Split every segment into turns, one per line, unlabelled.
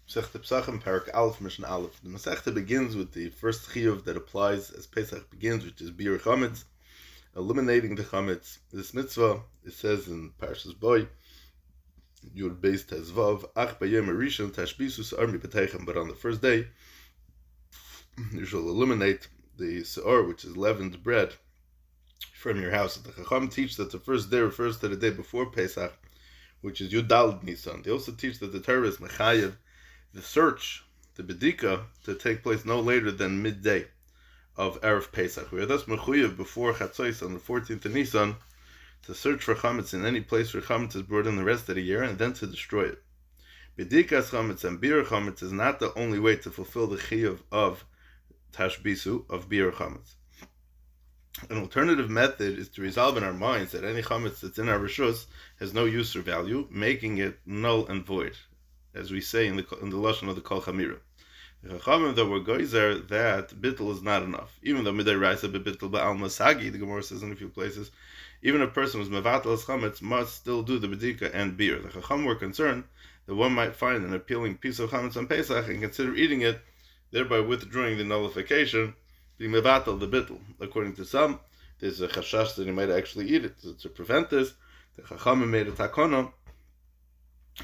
Masechta Psachim, Parak Aleph, Mishnah Aleph. The Masechta begins with the first chiyuv that applies as Pesach begins, which is Bir Chametz, eliminating the Chametz. This mitzvah, it says in Parshas Boy, Yud Beis Tezvav, Ach Bayem Arishon Tashbisus Armi B'Teichem. But on the first day, you shall eliminate the seor, which is leavened bread, from your house. The Chacham teach that the first day refers to the day before Pesach, which is Yud Daled Nisan. They also teach that the Torah is Mechayev the search, the bedika, to take place no later than midday of Erev Pesach. We are thus mechuyev before Chatzos on the 14th of Nisan to search for chametz in any place where chametz is brought in the rest of the year, and then to destroy it. Bedikas chametz and bir chametz is not the only way to fulfill the chiyuv of tashbisu, of bir chametz. An alternative method is to resolve in our minds that any chametz that's in our rishus has no use or value, making it null and void, as we say in the lashon of the Kol Chamira. The Chachamim that were goyzer that bittul is not enough, even though midday raisa bebittul ba'al masagi, the Gemara says in a few places, even a person who's mevatel as chametz must still do the bedika and beer. The Chacham were concerned that one might find an appealing piece of chametz on Pesach and consider eating it, thereby withdrawing the nullification, being mevatel the bittul. According to some, there's a chashash that he might actually eat it. So to prevent this, the Chachamim made a takana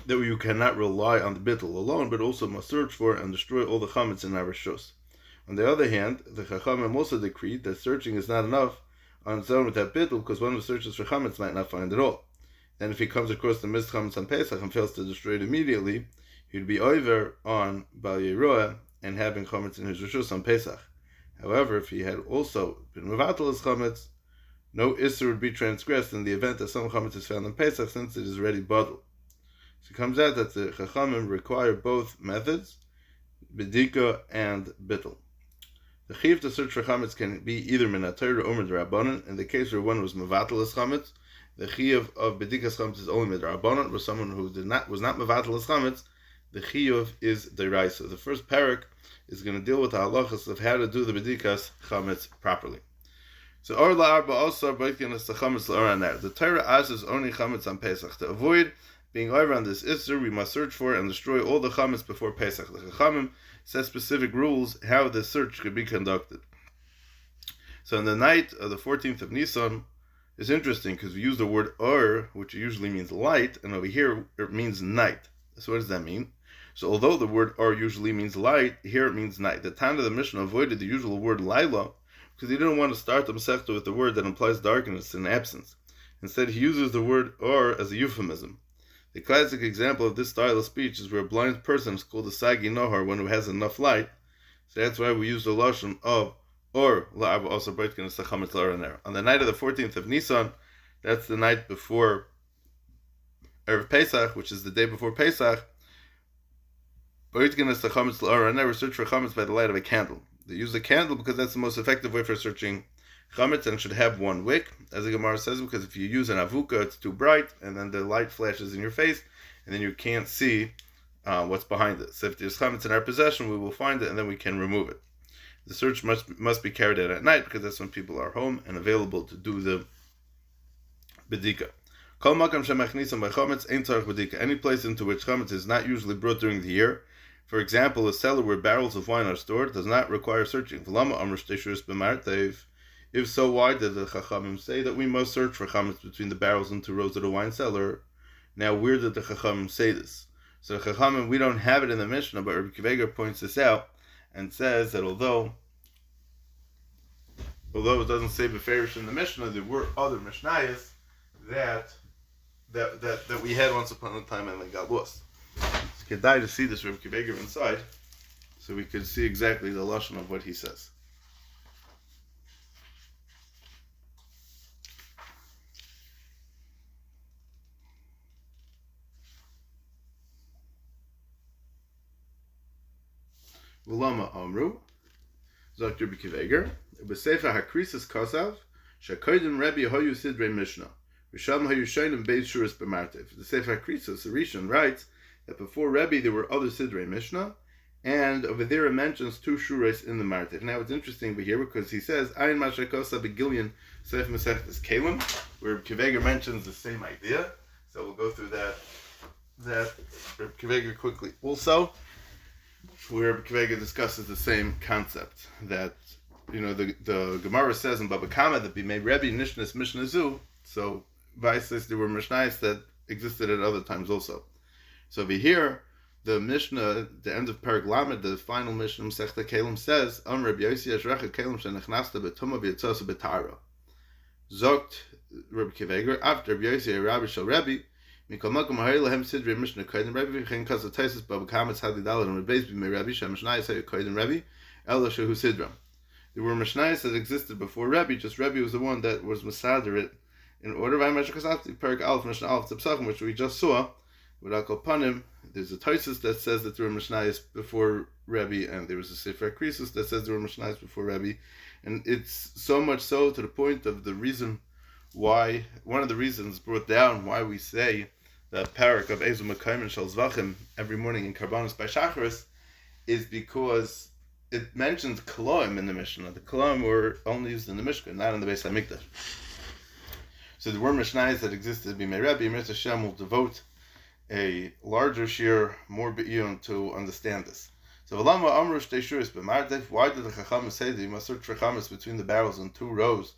that you cannot rely on the bittul alone, but also must search for and destroy all the chametz in our rishos. On the other hand, the Chachamim also decreed that searching is not enough on its own with that bittul, because one who searches for chametz might not find it all. And if he comes across the missed chametz on Pesach and fails to destroy it immediately, he'd be over on Bal Yeroah and having chametz in his rishos on Pesach. However, if he had also been mevatel his chametz, no issur would be transgressed in the event that some chametz is found on Pesach, since it is already badul. So it comes out that the Chachamim require both methods, bedika and bittul. The chiyuv to search for chametz can be either min haTorah or midrabanan. In the case where one was mevatel his chametz, the chiyuv of bedikas chametz is only midrabanan. Where someone who was not mevatel his chametz, the chiyuv is deraisa. The first parak is going to deal with the halachas of how to do the bedikas chametz properly. So or la'arba also beikinas the chametz la'aranar. The Torah asks only chametz on Pesach. To avoid being over on this issur, we must search for and destroy all the chametz before Pesach. The Chachamim says specific rules how this search could be conducted. So on the night of the 14th of Nisan, it's interesting because we use the word or, which usually means light, and over here it means night. So what does that mean? So although the word or usually means light, here it means night. The Tana of the Mishnah avoided the usual word laila because he didn't want to start the Masechta with the word that implies darkness and absence. Instead, he uses the word or as a euphemism. The classic example of this style of speech is where a blind person is called a sagi nohar, one who has enough light. So that's why we use the lashon of or la'ava also breitkin es chametz la'araner. On the night of the 14th of Nisan, that's the night before Erev Pesach, which is the day before Pesach. Breitkin es chametz la'araner, we search for chametz by the light of a candle. They use a candle because that's the most effective way for searching chametz, and should have one wick, as the Gemara says, because if you use an avuka, it's too bright, and then the light flashes in your face, and then you can't see what's behind it. So if there's chametz in our possession, we will find it, and then we can remove it. The search must be carried out at night, because that's when people are home and available to do the bedika. Kol makam shemachnisim by chametz ein tzarich bedika. Any place into which chametz is not usually brought during the year, for example, a cellar where barrels of wine are stored, does not require searching. V'lama amr shtei shuros b'martev. If so, why did the Chachamim say that we must search for chametz between the barrels and 2 rows of the wine cellar? Now, where did the Chachamim say this? So the Chachamim, we don't have it in the Mishnah, but Rabbi Kiveger points this out and says that although it doesn't say beferish in the Mishnah, there were other Mishnayos that we had once upon a time and they got lost. It's kedai to see this Rabbi Kiveger inside, so we could see exactly the lashon of what he says. V'lama amru, Zok Rabbi Kiveger, b'sefer hakrisis kasav, shekodim Rebbe hoyu sidrei Mishnah, v'sham hoyu shonim beis shuras b'martev. The sefer hakrisis, the Rishon, writes that before Rebbe there were other sidrei Mishnah, and over there it mentions 2 shuras in the martev. Now it's interesting over here because he says ayin mashakosa begilyon sefer mesechtes kelim, where Kiveger mentions the same idea. So we'll go through that Rabbi Kiveger quickly. Also, where Kvega discusses the same concept that the Gemara says in Baba Kama that Bimei Rebbe Nishnas Mishnah Zu. So Vaisis there were Mishnayos that existed at other times also. So over here, the Mishnah, the end of Perek Lamed, the final Mishnah Masechta Kelim says, Reb Yossi Ashrecha Kelim Shenechnasta Betuma V'Yitzasa Betara. Zogt Reb Kiveger after Reb Yossi Rabbi Shal Rebbe. Mikol Makom Hari Lahem Sidrei Mishnah Koden Rebbe V'Chein Kasa Taisus Baba Kama Tzadi Dalad and Rebbeis B'Mei Rebbe Shem Mishnayos Hayu Koden Rebbe Ela Shehu Sidram. There were Mishnayos that existed before Rebbe, just Rebbe was the one that was Masader it in order of Vayimashakasati Perek Aleph Mishnah Aleph Tzapsachim, which we just saw. Without Kolpanim, there's a Tosis that says that there were Mishnayos before Rebbe, and there was a Sefer Krisus that says there were Mishnayos before Rebbe, and it's so much so to the point of the reason why, one of the reasons brought down why we say the parak of Ezu Mekayim and Shal Zvachim every morning in Karbanos by Shacharis is because it mentions Koloim in the Mishnah. The Koloim were only used in the Mishkan, not in the Beis HaMikdash. So there were Mishnayos that existed. B'mei Rebbe, Mirz Hashem will devote a larger shir, more be'iyun to understand this. So V'lama Amru Shtei Shuris B'martev, why did the Chacham say that you must search for chametz between the barrels in 2 rows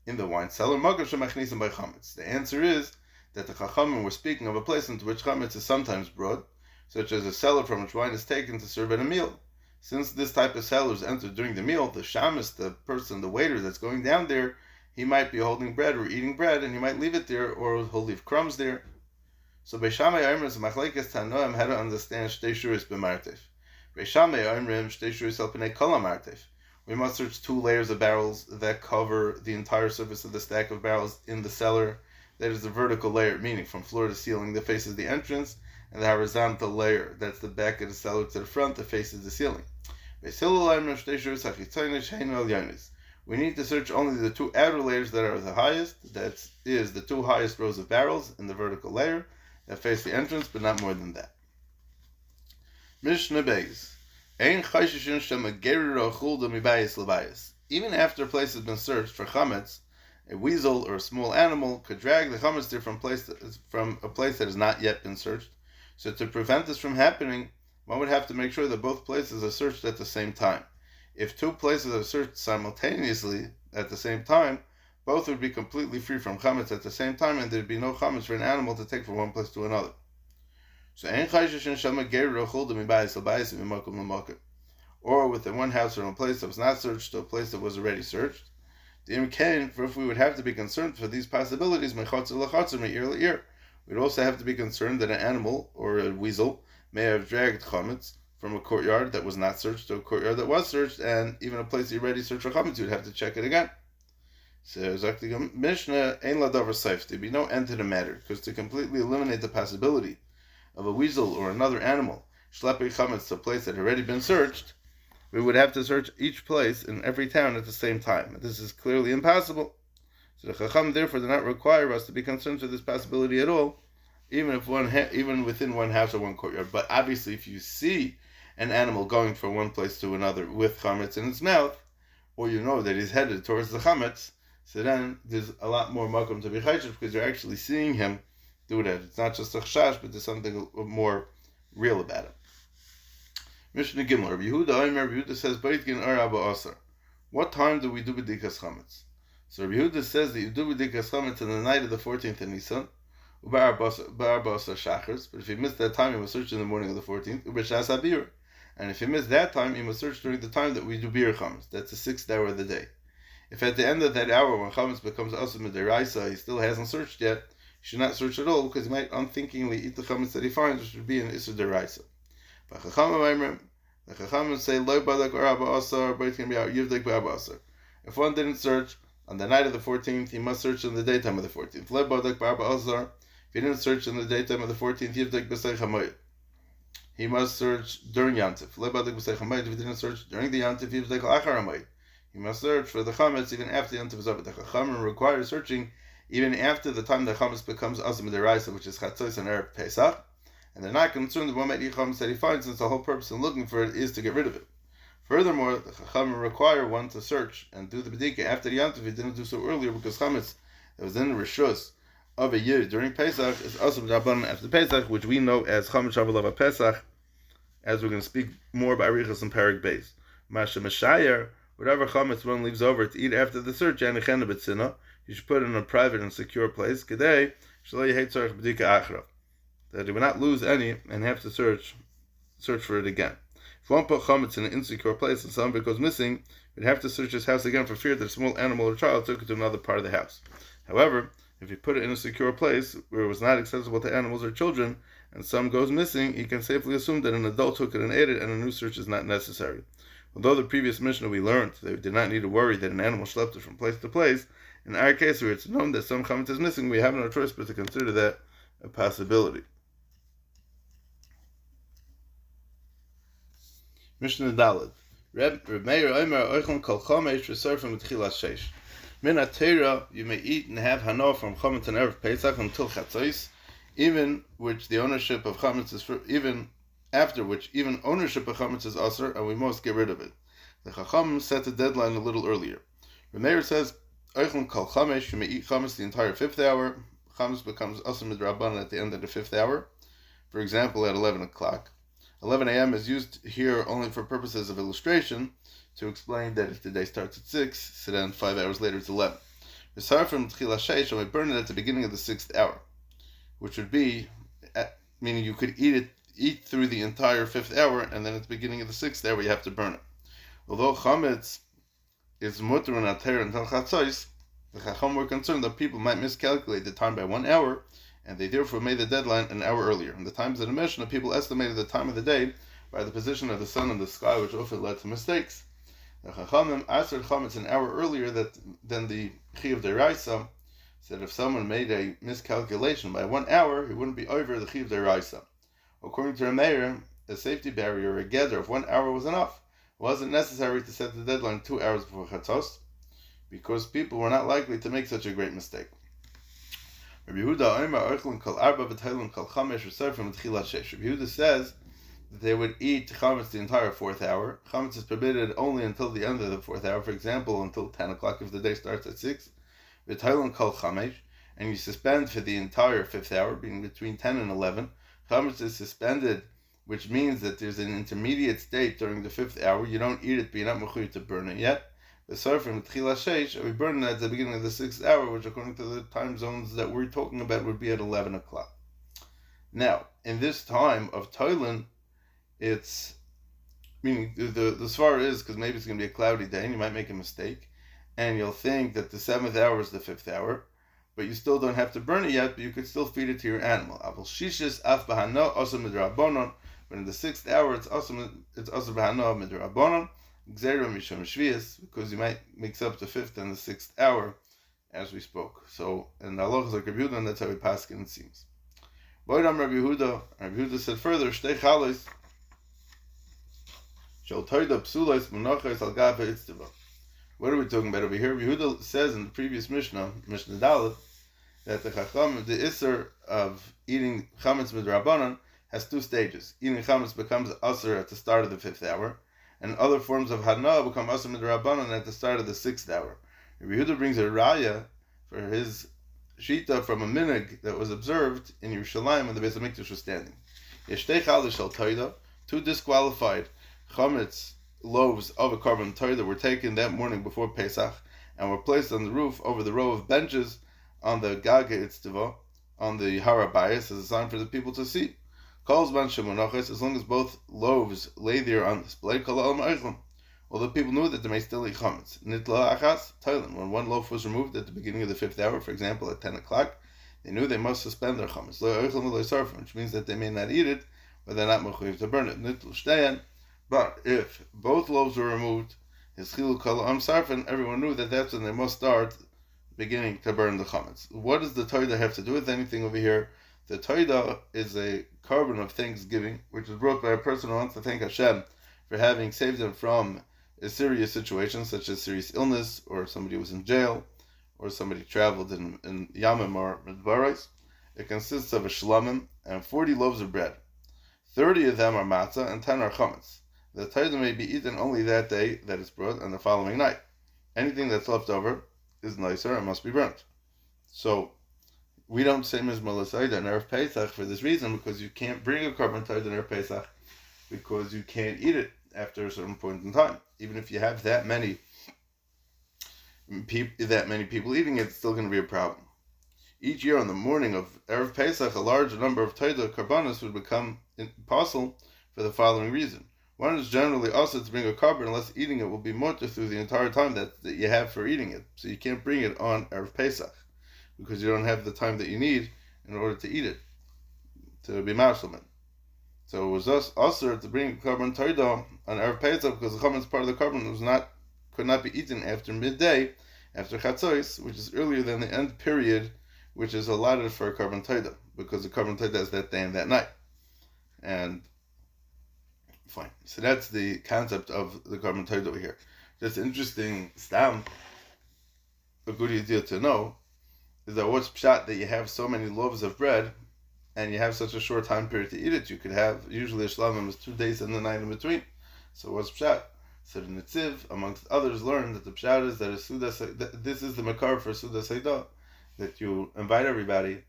in the wine cellar? Magav Shemachnisim by chametz. The answer is that the Chachamim were speaking of a place into which chametz is sometimes brought, such as a cellar from which wine is taken to serve at a meal. Since this type of cellar is entered during the meal, the shamus, the person, the waiter that's going down there, he might be holding bread or eating bread, and he might leave it there, or he'll leave crumbs there. So Beishamay Oimrim, Machlekes Tanoim, how to understand Shtei Shuris B'martev. Beishamay Oimrim, Shtei Shuris Alpnei Kol HaMartev. We must search 2 layers of barrels that cover the entire surface of the stack of barrels in the cellar. That is the vertical layer, meaning from floor to ceiling that faces the entrance, and the horizontal layer, that's the back of the cellar to the front that faces the ceiling. We need to search only the 2 outer layers that are the highest, that is the 2 highest rows of barrels in the vertical layer that face the entrance, but not more than that. Mishnah Beis. Even after a place has been searched for chametz, a weasel or a small animal could drag the chametz there from a place that has not yet been searched. So to prevent this from happening, one would have to make sure that both places are searched at the same time. If 2 places are searched simultaneously at the same time, both would be completely free from chametz at the same time, and there'd be no chametz for an animal to take from one place to another. So, or within one house from a place that was not searched to a place that was already searched. For if we would have to be concerned for these possibilities, we'd also have to be concerned that an animal or a weasel may have dragged chametz from a courtyard that was not searched to a courtyard that was searched, and even a place you already searched for chametz, you'd have to check it again. So, Mishnah, ein ladavar saif, there'd be no end to the matter, because to completely eliminate the possibility of a weasel or another animal schlepping chametz to a place that had already been searched, we would have to search each place in every town at the same time. This is clearly impossible. So the Chacham therefore do not require us to be concerned for this possibility at all, even within one house or one courtyard. But obviously, if you see an animal going from one place to another with chametz in its mouth, or you know that he's headed towards the chametz, so then there's a lot more makom to be chayshiv because you're actually seeing him do that. It's not just a chashash, but there's something more real about it. Mishnah Gimel, Rabbi Yehuda says, Beitgin Ar Abba Asar. What time do we do b'dikas chametz? So Rabbi Yehuda says that you do b'dikas chametz on the night of the 14th of Nisan, u'bar Asar shachars, but if you miss that time, you must search in the morning of the 14th, u'b'shas habir. And if you miss that time, you must search during the time that we do bir chametz. That's the 6th hour of the day. If at the end of that hour, when chametz becomes asur midiraisa, he still hasn't searched yet, he should not search at all, because he might unthinkingly eat the chametz that he finds, which would be an isur deraisa. The Chachamim say, Lo badak or Abba Asar, but it can be out Yivdik B'Abba Asar. If one didn't search on the night of the 14th, he must search in the daytime of the 14th. Lo badak B'Abba Asar. If he didn't search in the daytime of the 14th, Yivdik B'Sei Chamoyed. He must search during Yantif. Lo badak B'Sei Chamoyed. If he didn't search during the Yantif, Yivdik L'Achar Hamoyed. He must search for the chametz even after the Yantif is over. The Chachamim requires searching even after the time the chametz becomes asur midiraisa, which is chatzos and erev Pesach. And they're not concerned that one might eat chametz that he finds, since the whole purpose in looking for it is to get rid of it. Furthermore, the Chachamim require one to search and do the bedika after the Yantiv. He didn't do so earlier because chametz that was in the rishus of a year during Pesach is also b'dabbanan after Pesach, which we know as chametz shavuot Pesach, as we're going to speak more about Arichas and Perek Beis. Masha Mashayer, whatever chametz one leaves over to eat after the search, you should put it in a private and secure place, that he would not lose any and have to search for it again. If one put chametz in an insecure place and somebody goes missing, we'd have to search his house again for fear that a small animal or child took it to another part of the house. However, if you put it in a secure place where it was not accessible to animals or children, and some goes missing, he can safely assume that an adult took it and ate it, and a new search is not necessary. Although the previous Mishnah we learned that we did not need to worry that an animal schlepped it from place to place, in our case where it's known that some chametz is missing, we have no choice but to consider that a possibility. Mishnah Daled. Reb Meir Omer Oichlon Kol Chomesh V'Sorfim T'chilas Sheish. Min HaTeirah, you may eat and have hana from chametz and erev Pesach until Chatzos, even which the ownership of chametz is after which even ownership of chametz is asur, and we must get rid of it. The Chacham set the deadline a little earlier. Reb Meir says, Oichlon Kol Chomesh, you may eat chametz the entire 5th hour. Chametz becomes asur midrabanan at the end of the 5th hour. For example, at 11 o'clock. 11 a.m. is used here only for purposes of illustration, to explain that if the day starts at 6, so then 5 hours later it's 11. V'sarfim t'chilas sheish, and we burn it at the beginning of the 6th hour, which would be, meaning you could eat through the entire 5th hour, and then at the beginning of the 6th hour you have to burn it. Although chametz is mutter and ater until chatzos, the Chacham were concerned that people might miscalculate the time by 1 hour, and they therefore made the deadline an hour earlier. In the times of the Mishnah, people estimated the time of the day by the position of the sun in the sky, which often led to mistakes. The Chachamim answered chametz an hour earlier than the Chiyuv Deraisa, said if someone made a miscalculation by 1 hour, he wouldn't be over the Chiyuv Deraisa. According to Rameir, a safety barrier, a gather of 1 hour was enough. It wasn't necessary to set the deadline 2 hours before Chatzos, because people were not likely to make such a great mistake. Rabbi Yehuda says that they would eat chametz the entire 4th hour. Chametz is permitted only until the end of the 4th hour, for example, until 10 o'clock if the day starts at 6. And you suspend for the entire 5th hour, being between 10 and 11. Chametz is suspended, which means that there's an intermediate state during the 5th hour. You don't eat it, but you're not mechuyev to burn it yet. The Sarfim T'chilas Sheish, we burn it at the beginning of the 6th hour, which according to the time zones that we're talking about would be at 11 o'clock. Now, in this time of Toilin, it's, meaning the svara is, because maybe it's going to be a cloudy day and you might make a mistake, and you'll think that the 7th hour is the 5th hour, but you still don't have to burn it yet, but you could still feed it to your animal. Aval shishis af bahano asur midrabanon, but in the 6th hour it's asur bahano midrabanon, because you might mix up the 5th and the 6th hour, as we spoke. So, in the halachas like Rabbi Yehuda, and that's how we paskin, it seems. Rabbi Yehuda said further, Shtei chalos, shel toida psulos munachos al gabe itztiva. What are we talking about over here? Rabbi Yehuda says in the previous Mishnah Dalet, that the Chacham, the Isser of eating chametz midrabanan, has 2 stages. Eating chametz becomes asur at the start of the 5th hour, and other forms of hana become asur midrabanan at the start of the 6th hour. Rabbi Yehuda brings a raya for his shita from a minig that was observed in Yerushalayim when the Beis Hamikdash was standing. Yeshtei chalish shel toida, 2 disqualified chametz loaves of a carbon toida were taken that morning before Pesach and were placed on the roof over the row of benches on the Gage Itztiva, on the Har HaBayis, as a sign for the people to see. As long as both loaves lay there on display, all the people knew that they may still eat chametz. Nitla achas toilin. When 1 loaf was removed at the beginning of the 5th hour, for example at 10 o'clock, they knew they must suspend their chametz, which means that they may not eat it, but they're not mechuyev to burn it. Nitl shteyan. But if both loaves were removed, his chilul kol am sarfen, everyone knew that that's when they must start beginning to burn the chametz. What does the toida have to do with anything over here? The toida is a carbon of thanksgiving, which is brought by a person who wants to thank Hashem for having saved them from a serious situation, such as serious illness, or somebody was in jail, or somebody traveled in Yamim or Midbaros. It consists of a shlamim and 40 loaves of bread. 30 of them are matzah and 10 are chametz. The toida may be eaten only that day that it's brought and the following night. Anything that's left over is nicer and must be burnt. So, we don't say Mizmor L'Soida in Erev Pesach for this reason, because you can't bring a carbon toida in Erev Pesach because you can't eat it after a certain point in time. Even if you have that many people eating it, it's still going to be a problem. Each year on the morning of Erev Pesach, a large number of Toida Karbanos would become impossible for the following reason. One is generally also to bring a carbon unless eating it will be mutter through the entire time that you have for eating it. So you can't bring it on Erev Pesach because you don't have the time that you need in order to eat it, to be marshmallow. So it was also to bring carbon Toida on Erev Pesach because the carbon part of the carbon could not be eaten after midday, after Chatzos, which is earlier than the end period, which is allotted for a carbon taida, because the carbon taida is that day and that night. And fine. So that's the concept of the carbon taida over here. Just interesting stam, a good idea to know, is that what's pshat that you have so many loaves of bread and you have such a short time period to eat it. You could have, usually a shlamim is 2 days and the night in between. So what's pshat? So the Netziv, amongst others, learned that the pshat is that this is the makar for Suda Seidah, that you invite everybody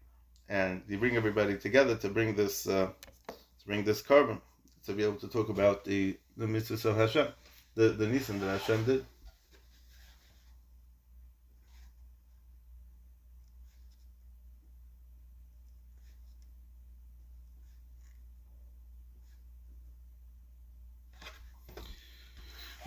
and you bring everybody together to bring this carbon, to be able to talk about the mitzvahs of Hashem, the nisim that Hashem did.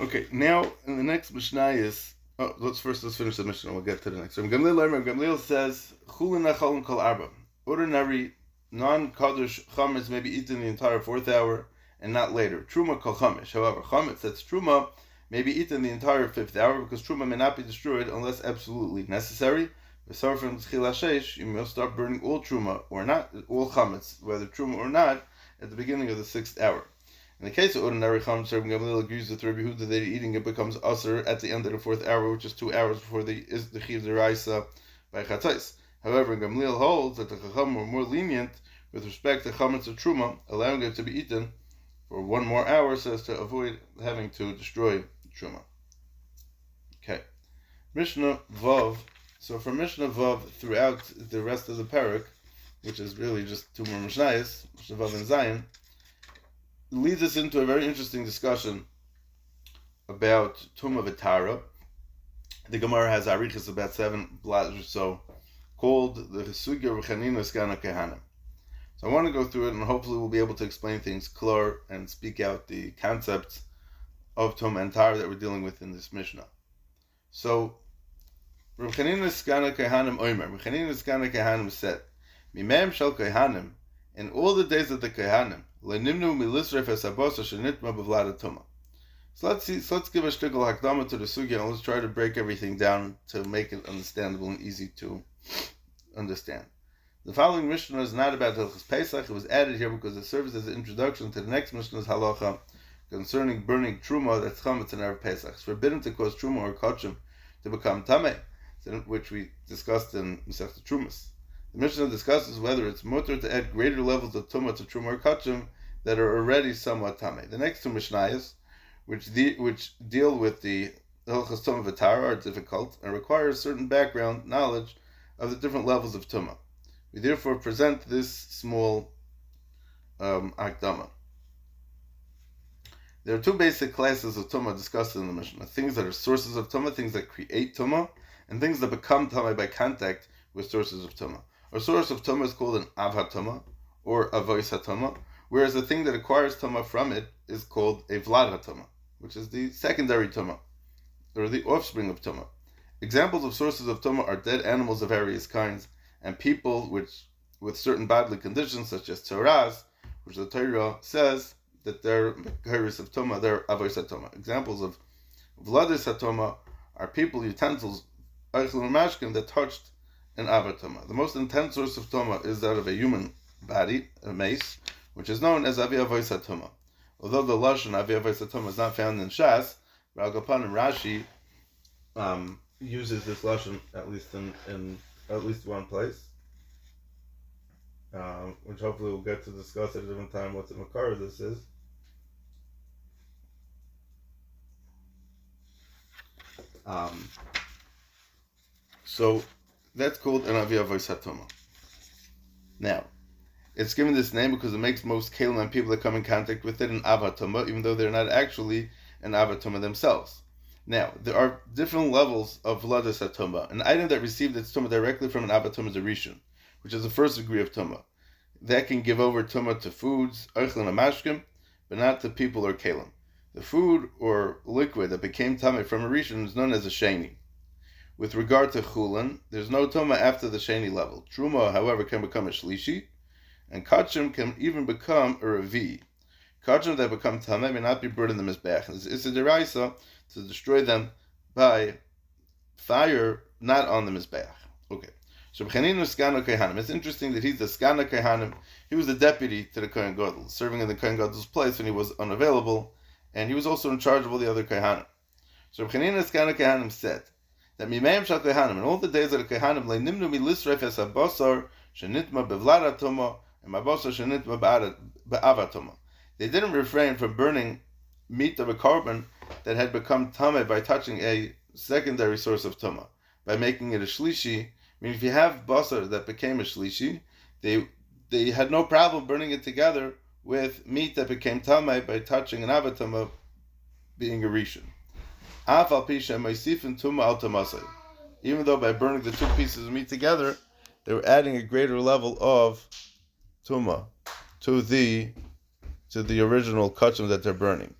Okay, now in the next Mishnah is let's finish the Mishnah. We'll get to the next. Gamliel says chulin nachalin kol arba. Ordinary non-kaddish chametz may be eaten the entire 4th hour and not later. Truma kol chametz. However, chametz that's truma may be eaten the entire 5th hour because truma may not be destroyed unless absolutely necessary. You must start burning all truma or not, all chametz, whether truma or not, at the beginning of the 6th hour. In the case of ordinary chametz, Rabbi Gamliel agrees with Rabbi Yehuda that eating it becomes usher at the end of the 4th hour, which is 2 hours before the chiv deraisa by chatzos. However, Gamliel holds that the chacham were more lenient with respect to chametz or truma, allowing it to be eaten for 1 more hour so as to avoid having to destroy truma. Okay, Mishnah Vav. So from Mishnah Vav throughout the rest of the parak, which is really just 2 more Mishnayos, Mishnah Vav and Zion, leads us into a very interesting discussion about Tumah V'Tara. The Gemara has arichas about 7 blots or so, called the Sugya Rechanina Skana Kehanim. So I want to go through it, and hopefully we'll be able to explain things clear and speak out the concepts of Tumah and Tara that we're dealing with in this Mishnah. So, Rechanina Skana Kehanim Omer. Rechanina Skana Kehanim said, Mimem Shel Kehanim, in all the days of the Kehanim, so let's give a shtickle hakdama to the sugya, and let's try to break everything down to make it understandable and easy to understand. The following Mishnah is not about Hilchos Pesach. It was added here because it serves as an introduction to the next Mishnah's halacha concerning burning truma that's chametz in Erev Pesach. It's forbidden to cause truma or kachim to become tameh, which we discussed in Masechta Trumas. The Mishnah discusses whether it's mutter to add greater levels of tumah to truma or kachim that are already somewhat tameh. The next 2 Mishnayos, which deal with the Hilchos Tumah V'Tara, are difficult and require a certain background knowledge of the different levels of tumah. We therefore present this small akdama. There are 2 basic classes of tumah discussed in the Mishnah: things that are sources of tumah, things that create tumah, and things that become tameh by contact with sources of tumah. A source of tumah is called an avha tumah or avois hatumah, whereas the thing that acquires tumah from it is called a vlad hatumah, which is the secondary tumah, or the offspring of tumah. Examples of sources of tumah are dead animals of various kinds, and people with certain bodily conditions, such as tzaras, which the Torah says that they're kairos of tumah, they're avois hatumah. Examples of vladis hatumah are people, utensils, eichel and mashkin, that touched an avatoma. The most intense source of toma is that of a human body, a mace, which is known as avi avois hatoma. Although the lashon avi avois hatoma is not found in Shas, Ragapan and Rashi uses this lashon at least in at least one place, which hopefully we'll get to discuss at a different time what the makar this is. So that's called an avi avois hatoma. Now, It's given this name because it makes most kelim and people that come in contact with it an avatuma, even though they're not actually an avatuma themselves. Now, there are different levels of vladas atuma. An item that received its tuma directly from an avatuma is a rishon, which is the first degree of tuma. That can give over tuma to foods, oichlin and mashkim, but not to people or kelim. The food or liquid that became tame from a rishon is known as a sheni. With regard to chulin, there's no tuma after the sheni level. Truma, however, can become a shlishi, and kachim can even become a revi. Kachim that become tame may not be burned in the mizbeach. It's a deraisa to destroy them by fire, not on the mizbeach. Okay. So it's interesting that he's the skana kehanim. He was the deputy to the kohen gadol, serving in the kohen gadol's place when he was unavailable, and he was also in charge of all the other kehanim. So Chanina skana kehanim said that mimayim shal kehanim, in all the days of the kehanim, le'nimnu milisref es habasar shenitma bevlad atoma and mabasar shenitma be'avatoma. They didn't refrain from burning meat of a carbon that had become tameh by touching a secondary source of tuma, by making it a shlishi. I mean, if you have basar that became a shlishi, they had no problem burning it together with meat that became tameh by touching an avatama being a rishon. Even though by burning the two pieces of meat together, they were adding a greater level of tuma to the original kachim that they're burning.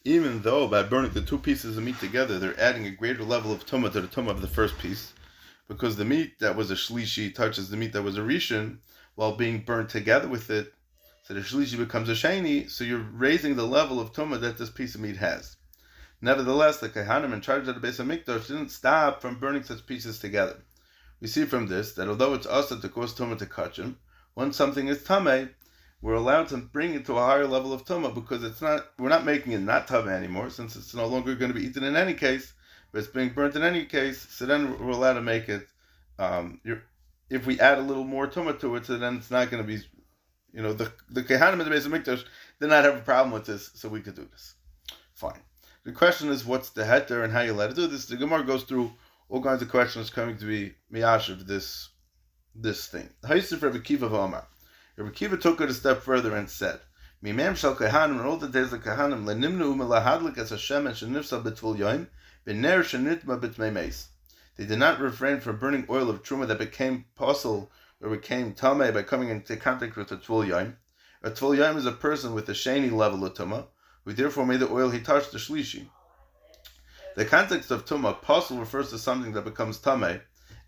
Even though by burning the two pieces of meat together, they're adding a greater level of tumah to the tumah of the first piece, because the meat that was a shlishi touches the meat that was a rishon while being burnt together with it, so the shlishi becomes a sheni, so you're raising the level of tumah that this piece of meat has. Nevertheless, the Kehanim in charge of the Beis HaMikdash didn't stop from burning such pieces together. We see from this that although it's also to cause tumah to kachim, once something is tameh, we're allowed to bring it to a higher level of tumah, because we're not making it not tameh anymore, since it's no longer going to be eaten in any case, but it's being burnt in any case. So then we're allowed to make it. If we add a little more tumah to it, so then it's not going to be, the Kehanim in the Beis HaMikdash did not have a problem with this, so we could do this. Fine. The question is, what's the heter and how you let it do this? The Gemara goes through all kinds of questions coming to be miyashiv this thing. Ha'isif Rabbi Kiva v'Omar. Rabbi Kiva took it a step further and said, Mimem shal kehanim, in all the days of kehanim, lenimnu u'melahadlik as Hashem and shenifsa b'tvul yoim, b'ner shenitma b'tmei meis. They did not refrain from burning oil of truma that became posel or became tameh by coming into contact with a tvul yoim. A tvul yoim is a person with a sheni level of tumah, who therefore made the oil he touched the shlishi. The context of tumah, posel, refers to something that becomes tameh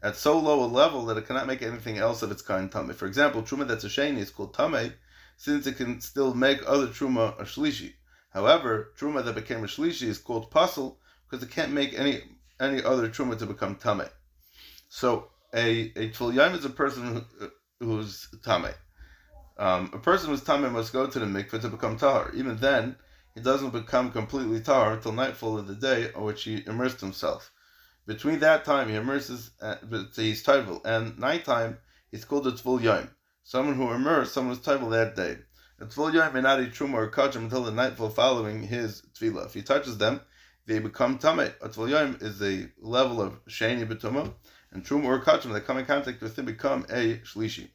at so low a level that it cannot make anything else of its kind tameh. For example, truma that's a sheni is called tameh, since it can still make other truma a shlishi. However, truma that became a shlishi is called posel because it can't make any other truma to become tameh. So a tvul yoim is a person who's tameh. A person who's tameh must go to the mikveh to become tahor. Even then, he doesn't become completely tahor until nightfall of the day on which he immersed himself. Between that time, he immerses, he's tovel, and nighttime, he's called a tvul yoim. Someone who immersed, someone who's tovel that day. A tvul yoim may not eat truma or kachim until the nightfall following his tefillah. If he touches them, they become tameh. A tvul yoim is a level of sheni b'tumah, and truma or kachim that come in contact with him become a shlishi.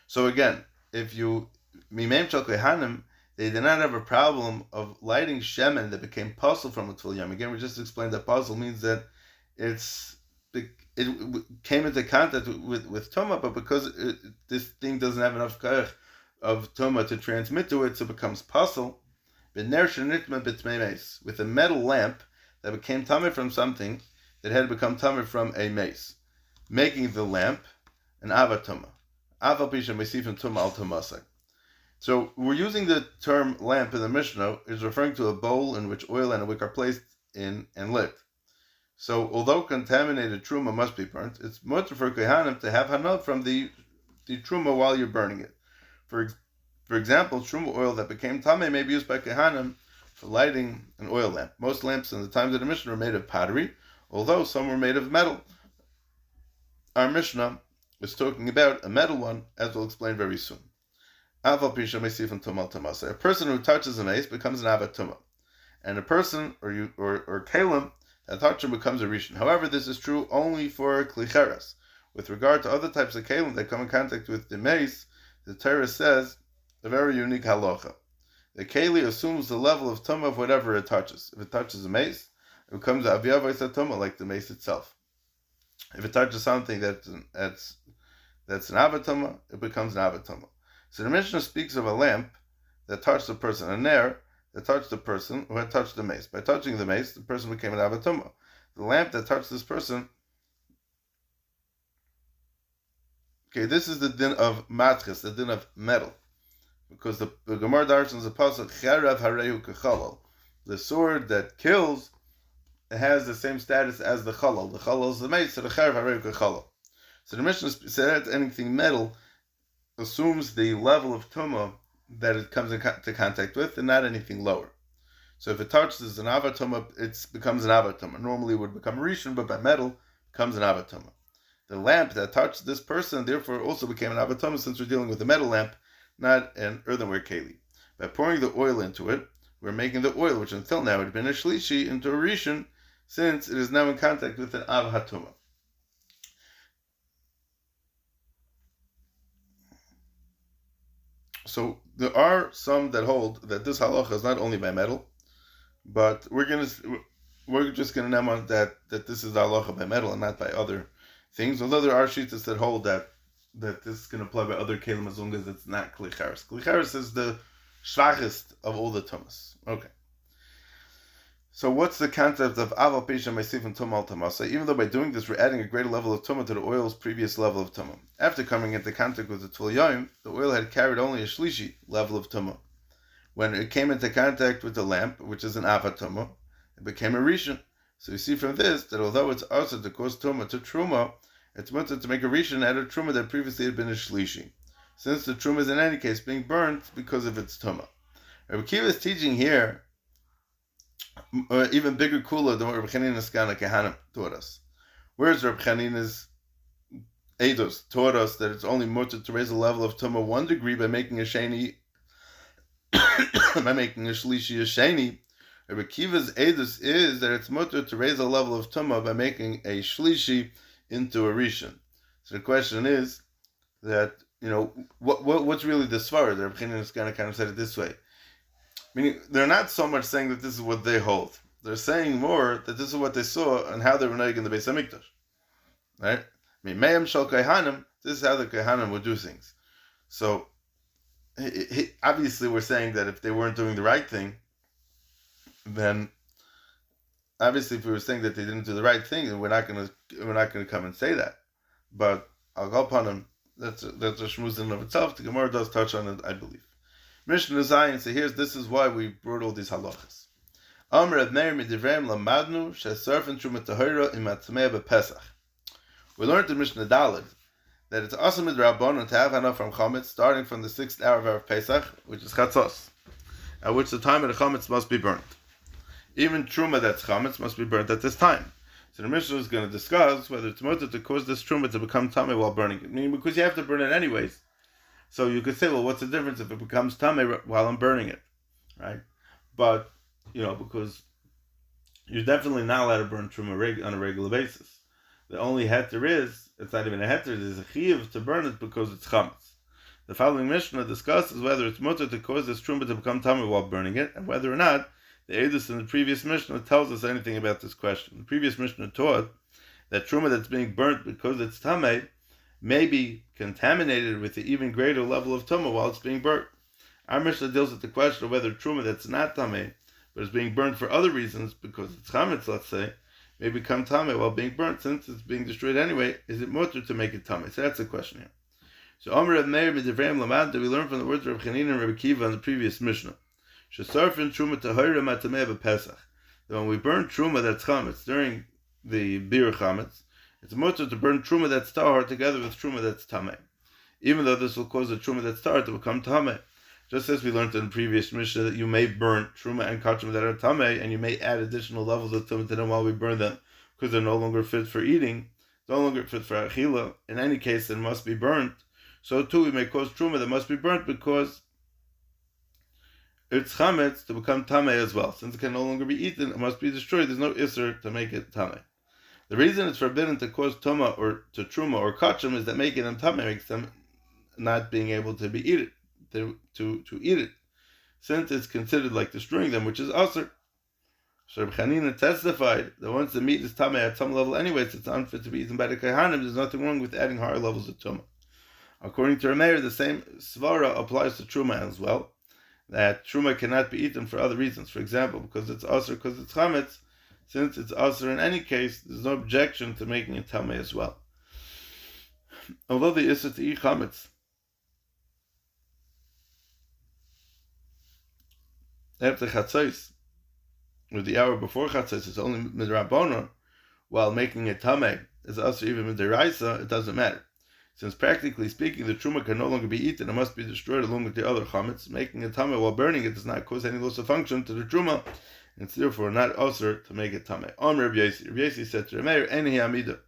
So again, if you mimem shal kehanim, they did not have a problem of lighting shemen that became posel from a tvul yoim. Again, we just explained that posel means that it came into contact with tumah, but because this thing doesn't have enough koach of tumah to transmit to it, so it becomes posel. With a metal lamp that became tameh from something that had become tameh from a mace, making the lamp an avatuma. Aval pisha meisifim tumah al tumasai. So we're using the term lamp in the Mishnah is referring to a bowl in which oil and a wick are placed in and lit. So although contaminated truma must be burnt, it's mutter for kehanim to have hanal from the truma while you're burning it. For example, truma oil that became tameh may be used by kehanim for lighting an oil lamp. Most lamps in the times of the Mishnah were made of pottery, although some were made of metal. Our Mishnah is talking about a metal one, as we'll explain very soon. A person who touches a mace becomes an avatuma, and a person or kalim that touches him becomes a rishon. However, this is true only for klicheres, with regard to other types of kelim that come in contact with the mace, the Torah says a very unique halacha. The keli assumes the level of tumah of whatever it touches. If it touches a mace, it becomes aviyavos tumah, like the mace itself. If it touches something that's an avatuma, it becomes an avatuma. So the Mishnah speaks of a lamp that touched the person, a nair that touched the person who had touched the mace. By touching the mace, the person became an avatuma. The lamp that touched this person, okay, this is the din of matches, the din of metal. Because the Gemara darshans the pasuk cherav harehu kechalal. The sword that kills, it has the same status as the chalal. The chalal is the mace, so the cherav harehu kechalal. So the Mishnah said that anything metal assumes the level of tumah that it comes into contact with, and not anything lower. So if it touches an avatuma, it becomes an avatuma. Normally it would become a rishon, but by metal, it becomes an avatuma. The lamp that touched this person, therefore, also became an avatuma, since we're dealing with a metal lamp, not an earthenware keli. By pouring the oil into it, we're making the oil, which until now had been a shlishi, into a rishon, since it is now in contact with an avatuma. So there are some that hold that this halacha is not only by metal, but we're just gonna name that this is the halacha by metal and not by other things. Although there are shittas that hold that this can apply by other kelim as long as it's not klicharis. Klicharis is the shvachest of all the tumas. Okay. So what's the concept of aval pesha meisif and tumah al tamasa? Even though by doing this we're adding a greater level of tumah to the oil's previous level of tumah. After coming into contact with the tul yoim, the oil had carried only a shlishi level of tumah. When it came into contact with the lamp, which is an avat tumah, it became a rishon. So you see from this that although it's also to cause tumah to truma, it's mutter to make a rishon out of truma that previously had been a shlishi, since the truma is in any case being burnt because of its tumah. Rabbi Kiva is teaching here even bigger kula than what Rabbi Chanina's Kana Kehanim taught us. Whereas Rabbi Chanina's Eidos taught us that it's only mutter to raise the level of tumah 1 degree by making a sheni, by making a shlishi a sheni. Rabbi Kiva's Eidos is that it's mutter to raise the level of tumah by making a shlishi into a rishon. So the question is that, what's really the svara? Rabbi Chanina's Kana kind of said it this way. Meaning, they're not so much saying that this is what they hold. They're saying more that this is what they saw and how they were knowing in the Beis Hamikdash. Right? Mayim shel Kohanim, this is how the Kohanim would do things. So, obviously we're saying that if they weren't doing the right thing, then, obviously if we were saying that they didn't do the right thing, then we're not going to come and say that. But, I'll go upon them, that's a shmuz in and of itself. The Gemara does touch on it, I believe. Mishnah Zayin, so this is why we brought all these halachas. Amr Reb Meir midivrei lamadnu she'sarfen truma tahora im atzmei bePesach. We learned in Mishnah Daled that it's awesome midrabanan to have enough from chametz starting from the 6th hour of Pesach, which is chatzos, at which the time of the chametz must be burnt. Even truma that's chametz must be burnt at this time. So the Mishnah is going to discuss whether it's mutter to cause this truma to become tamei while burning it. Meaning, because you have to burn it anyways. So you could say, well, what's the difference if it becomes tamei while I'm burning it, right? But, because you're definitely not allowed to burn truma on a regular basis. The only heter is, it's not even a heter, there's a chiyuv to burn it because it's chametz. The following Mishnah discusses whether it's mutter to cause this truma to become tamei while burning it, and whether or not the Eidus in the previous Mishnah tells us anything about this question. The previous Mishnah taught that truma that's being burnt because it's tamei may be contaminated with an even greater level of tumah while it's being burnt. Our Mishnah deals with the question of whether truma that's not tamei, but is being burnt for other reasons, because it's chametz, let's say, may become tamei while being burnt, since it's being destroyed anyway. Is it mutter to make it tamei? So that's the question here. So Amr Reb Meir midivrei lamad, that we learn from the words of Reb Chanina and Reb Kiva in the previous Mishnah. Shesarfen truma tahora matamei bePesach. That when we burn truma that's chametz during the bir chametz, it's mutter to burn truma that's tahor together with truma that's tamei, even though this will cause the truma that's tahor to become tamei. Just as we learned in the previous Mishnah that you may burn truma and kachim that are tamei, and you may add additional levels of tumah to them while we burn them, because they're no longer fit for eating, no longer fit for achila. In any case, it must be burnt. So too, we may cause truma that must be burnt because it's chametz to become tamei as well. Since it can no longer be eaten, it must be destroyed. There's no isser to make it tamei. The reason it's forbidden to cause tuma or to truma or kachim is that making them tameh makes them not being able to be eaten, to eat it, since it's considered like destroying them, which is asur. So Reb Chanina testified that once the meat is tameh at some level anyways, it's unfit to be eaten by the kohanim. There's nothing wrong with adding higher levels of tumah. According to Rameir, the same svara applies to truma as well, that truma cannot be eaten for other reasons. For example, because it's asur, because it's chametz. Since it's asur in any case, there's no objection to making it tameh as well. Although the issa to eat chametz after chatzos, or the hour before chatzos, is only midrabanan, while making it tameh is asur even midiraisa, it doesn't matter. Since practically speaking, the truma can no longer be eaten, it must be destroyed along with the other chametz. Making it tameh while burning it does not cause any loss of function to the truma, and it's therefore not asur to make it tameh. Rabbi Yosi said to Rameir, Eni Hamida.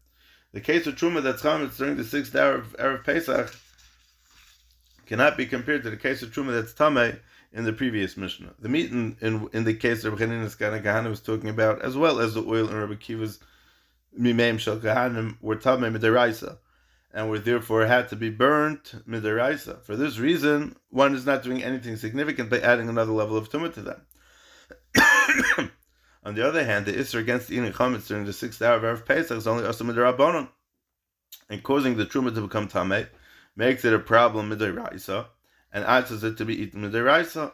The case of truma that's chametz during the 6th hour of Erev Pesach cannot be compared to the case of truma that's tameh in the previous Mishnah. The meat in the case of Rabbi Chanina's Kahana was talking about, as well as the oil in Rabbi Kiva's Mimeim Shel Kahanim, were tameh midiraisa, and were therefore had to be burnt midiraisa. For this reason, one is not doing anything significant by adding another level of tumah to them. On the other hand, the issur against eating chametz during the 6th hour of Erev Pesach is only asur midirabanan, and causing the truma to become tameh makes it a problem midiraisa, and adds it to be eaten midiraisa,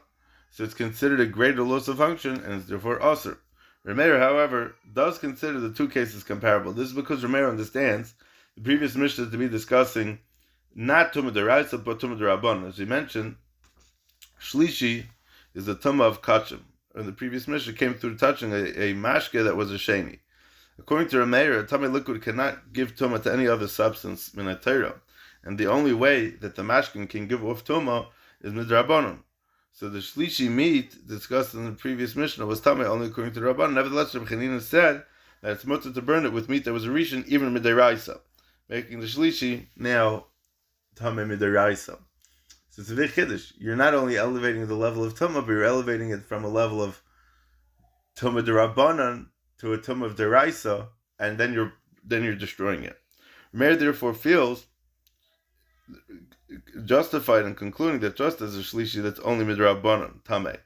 so it's considered a greater loss of function, and is therefore asur. Rameir, however, does consider the two cases comparable. This is because Rameir understands the previous Mishnah to be discussing not tumah deraisa but tumah derabanan. As we mentioned, shlishi is the tumah of kachim. In the previous Mishnah came through touching a mashke that was a sheni. According to Rameir, a tameh liquid cannot give tumah to any other substance min ha-Torah, and the only way that the mashkin can give off tumah is midrabanan. So the shlishi meat discussed in the previous Mishnah was tameh only according to the Rabbanan. Nevertheless, Reb Chanina said that it's mutter to burn it with meat that was a rishon, even midiraisa, making the shlishi now tameh midiraisa. So it's a big chiddush. You're not only elevating the level of tumah, but you're elevating it from a level of tumah derabanan to a tumah of deraisa, and then you're destroying it. Meir therefore feels justified in concluding that just as a shlishi that's only midrabanan tameh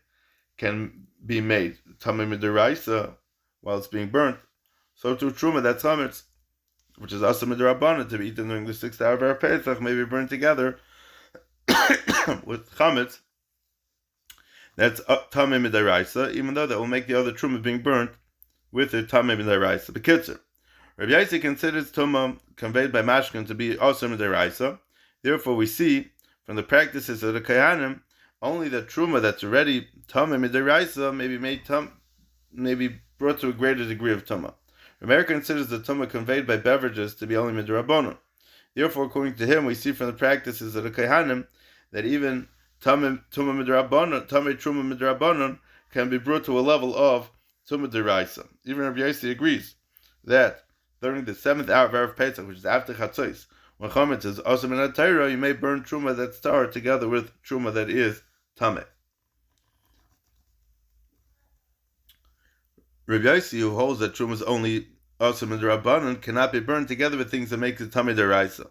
can be made tameh midiraisa while it's being burnt, so too truma that's chametz, which is also midrabanan to be eaten during the 6th hour of Erev Pesach, may be burned together with chametz that's tameh midiraisa, even though that will make the other truma being burnt with it tameh midiraisa. B'kitzer, Rabbi Yosi considers tumah conveyed by mashkin to be also midiraisa. Therefore, we see from the practices of the kohanim only that truma that's already tameh midiraisa may be brought to a greater degree of tumah. Rameir considers the tumah conveyed by beverages to be only midrabanan. Therefore, according to him, we see from the practices of the kohanim that even tameh truma midrabanan can be brought to a level of tumah deraisa. Even Rabbi Yosi agrees that during the 7th hour of Erev Pesach, which is after chatzos, when chametz is also min ha-Torah, you may burn truma that's tar together with truma that is tameh. Rabbi Yosi, who holds that truma is only also midrabanan, cannot be burned together with things that make it tameh deraisa.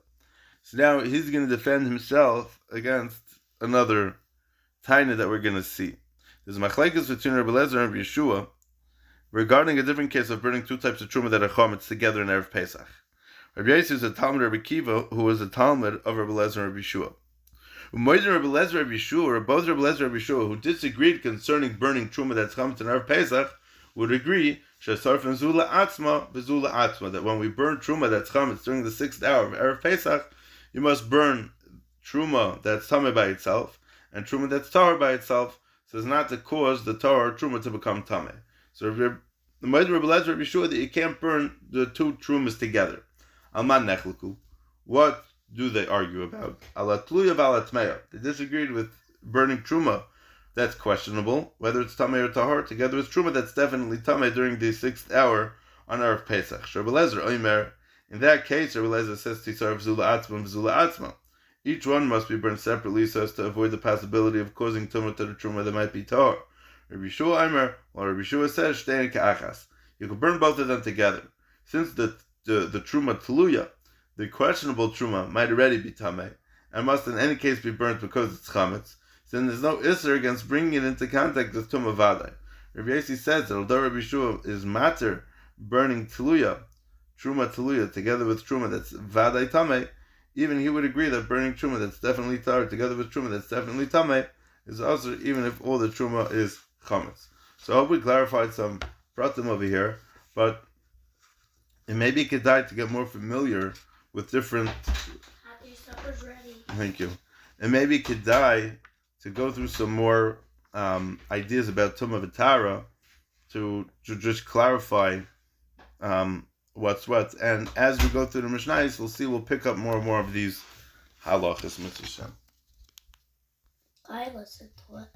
So now he's going to defend himself against another taina that we're going to see. There's machlekes between Rabbi Lezer and Rabbi Yeshua regarding a different case of burning two types of truma that are chametz together in Erev Pesach. Rabbi Yosi is a Talmud of Rabbi Kiva, who was a Talmud of Rabbi Lezer and Rabbi Yeshua. Umoidim Rabbi Lezer and Rabbi Yeshua, or both Rabbi Lezer and Rabbi Yeshua, who disagreed concerning burning truma that's chametz in Erev Pesach, would agree shesarfen zula atzma bezula atzma, that when we burn truma that's chametz during the 6th hour of Erev Pesach, you must burn truma that's tameh by itself and truma that's tar by itself, so as not to cause the tar or truma to become tameh. So the Umoidim Rabbi Lezer and Rabbi Yeshua that you can't burn the two trumas together. Alman nechluku. What do they argue about? Alatluya v'alatmeya. They disagreed with burning truma that's questionable, whether it's tameh or tahor, together with truma that's definitely tameh during the 6th hour on Erev Pesach. Rabbi Lezer oimer. In that case, Rabbi Lezer says tisar v'zula atzma v'zula atzma. Each one must be burned separately so as to avoid the possibility of causing tumah to the truma that might be tahor. Rabbi Yeshua oimer. Well, Rabbi Yeshua says shtein ka'achas. You can burn both of them together. since the truma tluya, the questionable truma, might already be tamei and must in any case be burnt because it's chametz, then there's no isser against bringing it into contact with tumah vadai. Rabbi Yossi says that although Rabbi Shua is matter burning tluya, truma tluya, together with truma that's vadai tamei, even he would agree that burning truma that's definitely tar together with truma that's definitely tamei is also even if all the truma is chametz. So I hope we clarified some pratim over here, but it may be kedai to get more familiar with different.
Happy supper's ready.
Thank you. It may be kedai to go through some more ideas about Tumah V'Tara to just clarify what's what. And as we go through the Mishnayos, we'll pick up more and more of these halachas, Mitzvah Shem.
I listened to it.